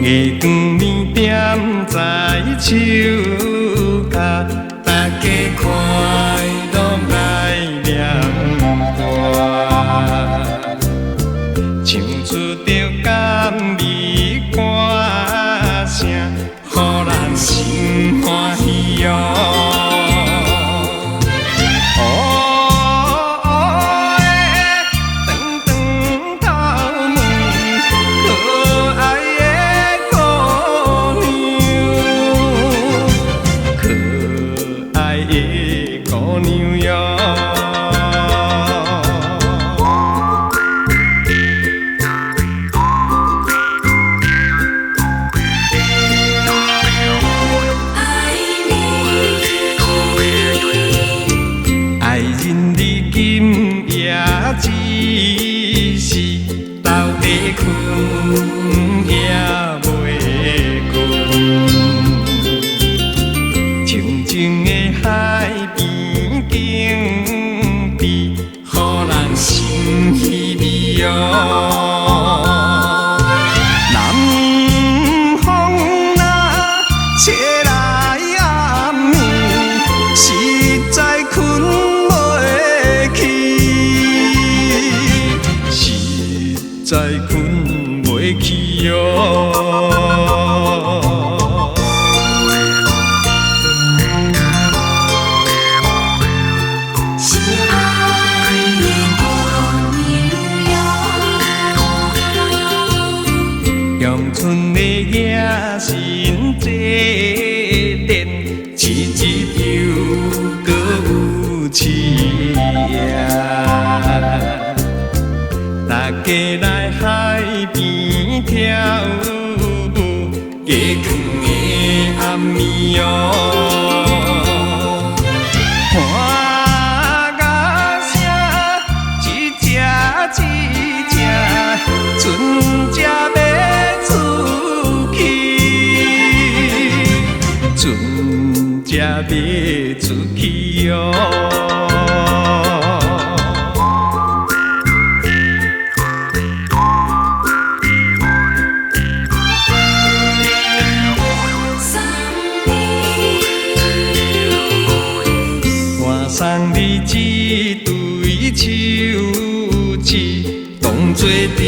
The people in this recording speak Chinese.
月光暝点在手脚，大家快乐来念歌，唱出着甘美歌声，予人心欢喜哦。姑娘哟，爱人你今夜只是斗地困也袂困，静静的海边景致，予人心稀微哦。南风若吹来暗暝，实在困袂去，实在困袂去哦。阳春的野心坐殿，一日又搁有一夜。大家来海边跳舞，月光的暗暝哦。欢乐声一只一只，船只要出去，船只要出去哦。我送你一对手指，当作定